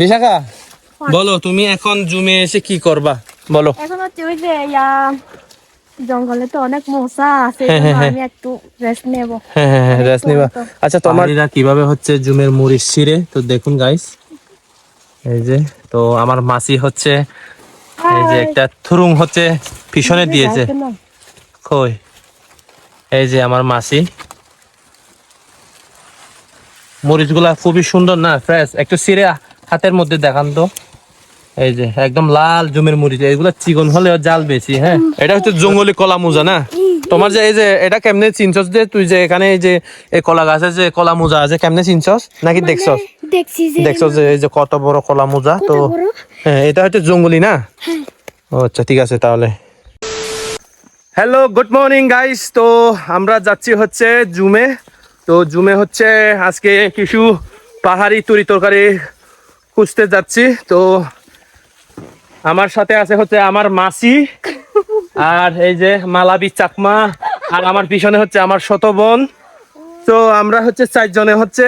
বিশাখা, বলো তুমি এখন জুমে এসে কি করবা বলো। এখন হচ্ছে ওই যে জঙ্গলে তো অনেক মশা আছে, আমি একটু রেস্ট নেব। রেস্ট নিবা। আচ্ছা, তোমার কিভাবে হচ্ছে জুমের মুড়ি ছিঁড়ে তো দেখুন গাইস। এই যে তো আমার মাসি হচ্ছে এই যে একটা থুরুং হচ্ছে পিছনে দিয়েছে। কই এই যে আমার মাসি, মরিচগুলা খুবই সুন্দর না, ফ্রেশ। একটু ছিঁড়ে হাতের মধ্যে দেখান তো। এই যে একদম লাল জুমের মরিচ, এগুলো চিকন হলে জাল বেশি। হ্যাঁ, এটা হচ্ছে জঙ্গলি কলা মোজা না। তোমার যে এই যে এটা কেমনে চিনছস যে তুই যে এখানে এই যে এই কলা গাছে যে কলা মোজা আছে, কেমনে চিনছস নাকি দেখছস? দেখছস যে এই যে কত বড় কলা মোজা। তো হ্যাঁ, এটা হচ্ছে জঙ্গলি না। ও আচ্ছা, ঠিক আছে তাহলে। Hello, good morning guys. তো আমরা যাচ্ছি হচ্ছে জুমে। তো জুমে হচ্ছে আজকে কিছু পাহাড়ি তরি তরকারি খুঁজতে যাচ্ছি। তো আমার সাথে আছে হচ্ছে আমার মাসি, আর এই যে মালাবি চাকমা, আর আমার পিছনে হচ্ছে আমার ছোট বোন। তো আমরা হচ্ছে 4 জনে হচ্ছে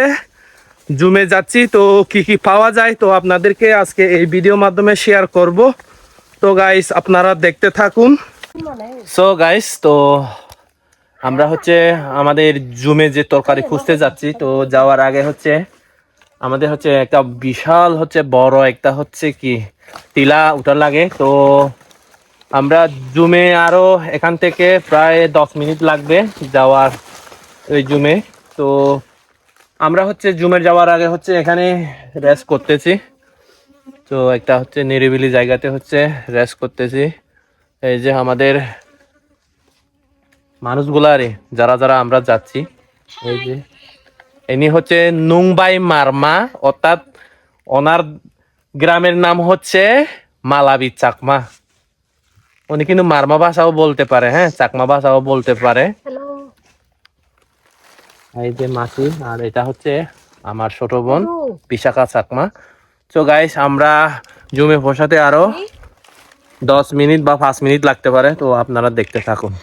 জুমে যাচ্ছি। তো কি কি পাওয়া যায় তো আপনাদেরকে আজকে এই ভিডিওর মাধ্যমে শেয়ার করব। তো গাইস আপনারা দেখতে থাকুন। সো গাইস, তো আমরা হচ্ছে আমাদের জুমে যে তরকারি খুঁজতে যাচ্ছি। তো যাওয়ার আগে হচ্ছে আমাদের হচ্ছে একটা বিশাল হচ্ছে বড় একটা হচ্ছে কি টিলা উঠার লাগে। তো আমরা জুমে আরো এখান থেকে প্রায় 10 মিনিট লাগবে যাওয়ার ওই জুমে। তো আমরা হচ্ছে জুমে যাওয়ার আগে হচ্ছে এখানে রেস্ট করতেছি। তো একটা হচ্ছে নিরিবিলি জায়গাতে হচ্ছে রেস্ট করতেছি। এই যে আমাদের মানুষগুলারে যারা যারা আমরা যাচ্ছি, এই যে ইনি হচ্ছে নুংবাই মারমা, অর্থাৎ ওনার গ্রামের নাম হচ্ছে মালাবি চাকমা। উনি কিন্তু মারমা ভাষাও বলতে পারে, হ্যাঁ, চাকমা ভাষাও বলতে পারে। এই যে মাসি, আর এটা হচ্ছে আমার ছোট বোন বিশাখা চাকমা। তো গাইস, আমরা জুমে পৌঁছাতে আরো 10 মিনিট বা 5 মিনিট লাগতে পারে। তো আপনারা দেখতে থাকুন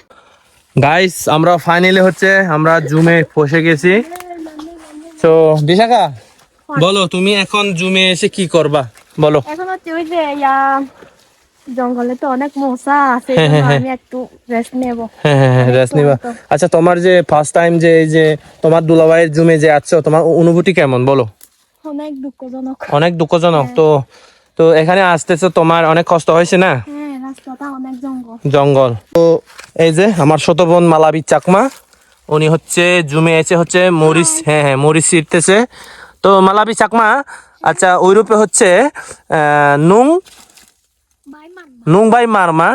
গাইস। আমরা ফাইনালি হচ্ছে আমরা জুমে পৌঁছে গেছি। তো বিশাখা, বলো তুমি এখন জুমে এসে কি করবা বলো। এখন হচ্ছে ওই যে জঙ্গলে তো অনেক মশা আছে, আমি একটু রেস্ট নেব। রেস্ট নিবা। আচ্ছা, তোমার যে ফার্স্ট টাইম যে এই যে তোমার দুলাভাইয়ের জুমে যে আছো, তোমার অনুভূতি কেমন বলো? অনেক দুঃখজনক। অনেক দুঃখজনক। তো তো এখানে আসতেছো, তোমার অনেক কষ্ট হয়েছে না? হ্যাঁ, রাস্তাটা অনেক জঙ্গল। তো এই যে আমার ছোট বোন মালাবি চাকমা, উনি হচ্ছে জুমে এসে হচ্ছে মরিচ, হ্যাঁ মরিচ ছিঁড়তেছে। তো মালাবি চাকমা, আচ্ছা ওইরূপে হচ্ছে নুং নুং ভাই মারমা।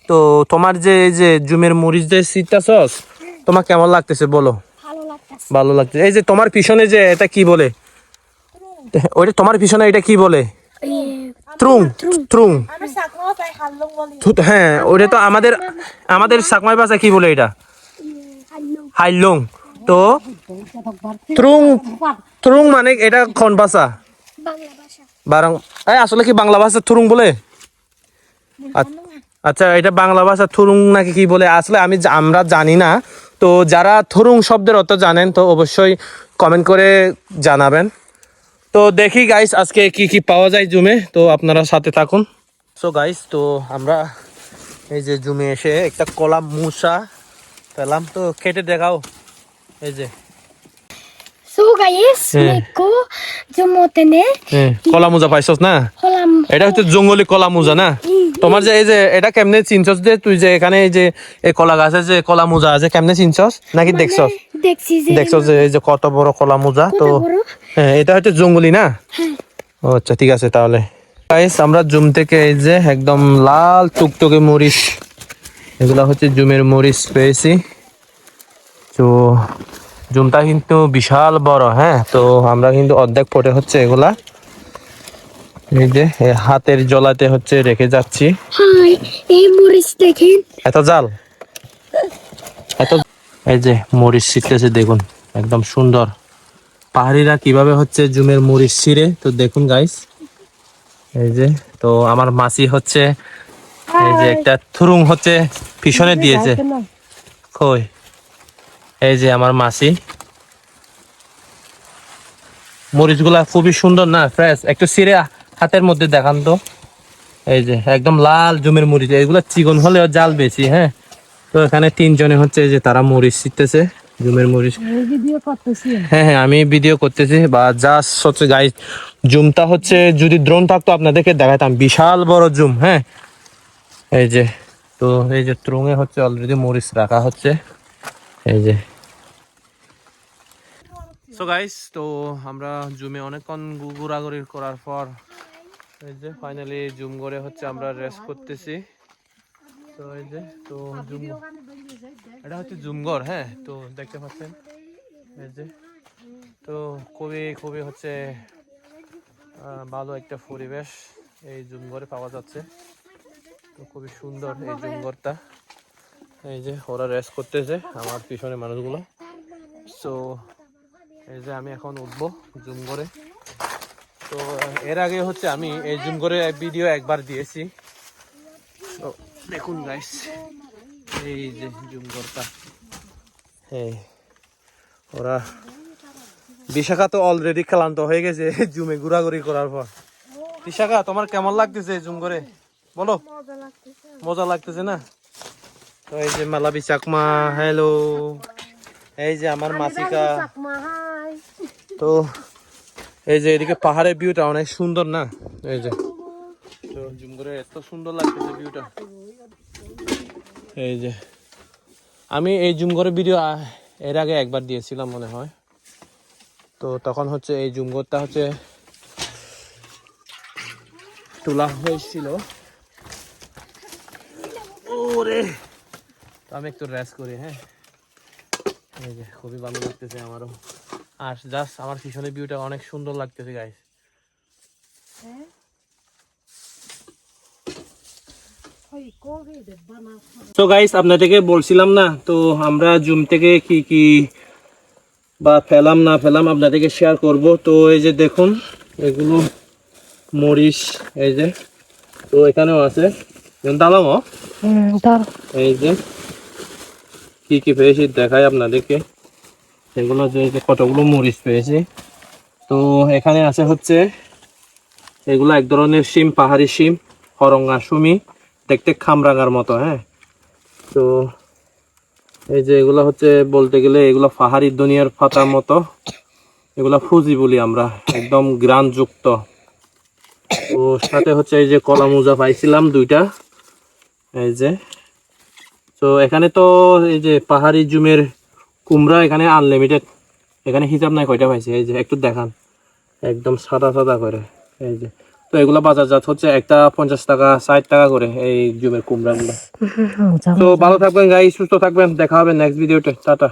তো তোমার যে এই যে জুমের মরিচ যে ছিঁড়তেছস, তোমার কেমন লাগতেছে বলো? ভালো লাগতেছে। এই যে তোমার পিছনে যে এটা কি বলে, ওইটা তোমার পিছনে এটা কি বলে? ত্রুং ত্রুং। হ্যাঁ, ওটা তো আমাদের আমাদের চাকমাই ভাষায় কি বলে এটা? হাইলং। তো ত্রুং ত্রুং মানে এটা কোন ভাষা? বারাং। আসলে কি বাংলা ভাষা থুরুং বলে? আচ্ছা, এটা বাংলা ভাষা থুরুং নাকি কি বলে আসলে আমরা জানি না। তো যারা থুরুং শব্দের অর্থ জানেন তো অবশ্যই কমেন্ট করে জানাবেন। তো দেখি গাইস আজকে কি কি পাওয়া যায় জুমে, তো আপনারা সাথে থাকুন। সো গাইস, তো আমরা এই যে জুমে এসে একটা কলা মুসা পেলাম, তো কেটে দেখাও। এই যে কলা মুজা পাইছস না? এটা হচ্ছে জঙ্গলি কলা মুজা না। তোমার যে এই যে এটা কেমনে চিনছস যে তুই যে এখানে এই যে এই কলা গাছে যে কলা মুজা আছে, কেমনে চিনছস নাকি দেখছস? দেখছস যে এই যে কত বড় কলা মুজা। তো হ্যাঁ, এটা হচ্ছে জঙ্গলি না। ও আচ্ছা, ঠিক আছে তাহলে। গাইস, আমরা জুম থেকে এই যে একদম লাল টুকটুকে মরিচ, এগুলা হচ্ছে জুমের মরিচ পেয়েছি। তো জুমটা কিন্তু বিশাল বড়। হ্যাঁ, তো আমরা কিন্তু অর্ধেক পটে হচ্ছে এগুলা এই যে হাতের জলাতে হচ্ছে রেখে যাচ্ছি। এই মরিচ দেখেন, এত জাল, এত। এই যে মরিচ ছিটতেছে দেখুন, একদম সুন্দর। পাহাড়িরা কিভাবে হচ্ছে জুমের মরিচ ছিঁড়ে তো দেখুন গাইস। এই যে তো আমার মাসি হচ্ছে এই যে একটা থুরুং হচ্ছে পিছনে দিয়েছে। কই এই যে আমার মাসি, মরিচগুলা খুবই সুন্দর না, ফ্রেশ। একটু ছিঁড়ে হাতের মধ্যে দেখান তো। এই যে একদম লাল জুমের মরিচ, এগুলো চিকন হলেও জাল বেশি। হ্যাঁ, তো এখানে তিনজনে হচ্ছে যে তারা মরিচ ছিটতেছে, জুমের মরিচ। হ্যাঁ হ্যাঁ, আমি ভিডিও করতেছি বা জাস্ট হচ্ছে গাইস, জুমটা হচ্ছে যদি ড্রোন থাকতো আপনাদেরকে দেখাতাম, বিশাল বড় জুম। হ্যাঁ, এই যে, তো এই যে ত্রুঙে হচ্ছে অলরেডি মরিচ রাখা হচ্ছে। এই যে সো গাইস, তো আমরা জুমে অনেকক্ষণ ঘোরাঘুরি করার পর এই যে ফাইনালি জুম করে হচ্ছে আমরা রেস্ট করতেছি। তো এই যে, তো জুম, এটা হচ্ছে জুমঘর। হ্যাঁ, তো দেখতে পাচ্ছেন এই যে, তো খুবই খুবই হচ্ছে ভালো একটা পরিবেশ এই জুমঘরে পাওয়া যাচ্ছে। তো খুবই সুন্দর এই জুমঘরটা। এই যে ওরা রেস্ট করতেছে আমার পিছনে মানুষগুলো। সো এই যে আমি এখন উঠবো জুমঘরে। তো এর আগে হচ্ছে আমি এই জুমঘরে ভিডিও একবার দিয়েছি। তো দেখুন গাইস, এই যে জুমঘরটা। এই ওরা বিশাখা তো অলরেডি ক্লান্ত হয়ে গেছে জুমে ঘোরাঘুরি করার পর। বিশাখা, তোমার কেমন লাগতেছে জুম করে বলো? মজা লাগতেছে না? তো এই যে মালাবি চাকমা, হ্যালো। এই যে আমার মাসিকা। তো এই যে এদিকে পাহাড়ের ভিউটা অনেক সুন্দর না? এই যে, তো জুম করে এত সুন্দর লাগতেছে ভিউটা। এই যে আমি এই জুম করে ভিডিও এর আগে একবার দিয়েছিলাম মনে হয়। তো তখন হচ্ছে এই জুমঘরটা হচ্ছে তোলা হয়েছিল। ওরে, তো আমি একটু রেস্ট করি। হ্যাঁ, এই যে খুবই ভালো লাগতেছে আমারও। আর জাস্ট আমার পিছনের ভিউটা অনেক সুন্দর লাগতেছে গাইস। তো গাইস, আপনাদেরকে বলছিলাম না, তো আমরা জুম থেকে কি কি বা ফেলাম না ফেলাম আপনাদেরকে শেয়ার করব। তো এই যে দেখুন, এগুলো মরিচ। এই যে, তো এখানেও আছে দালাম। এই যে কি কি পেয়েছি দেখাই আপনাদেরকে। এগুলো যে কতগুলো মরিচ পেয়েছি। তো এখানে আছে হচ্ছে এগুলো এক ধরনের শিম, পাহাড়ি শিম, হরঙ্গা সুমি, দেখতে খামরাঙার মতো। হ্যাঁ, তো এই যে এগুলো হচ্ছে বলতে গেলে এগুলো পাহাড়ি দুনিয়ার পাতার মতো। এগুলা ফুজি বলি আমরা, একদম গ্রান যুক্ত। তো সাথে হচ্ছে এই যে কলা মোজা পাইছিলাম দুইটা। এই যে, তো এখানে তো এই যে পাহাড়ি জুমের কুমড়া এখানে আনলিমিটেড, এখানে হিসাব নাই কয়টা পাইছে। এই যে একটু দেখান, একদম সাদা সাদা করে। এই যে, তো এগুলা বাজারজাত হচ্ছে একটা 50 টাকা 60 টাকা করে এই জুমের কুমড়া গুলো। তো ভালো থাকবেন গাইস, সুস্থ থাকবেন, দেখা হবে নেক্সট ভিডিওতে। টাটা।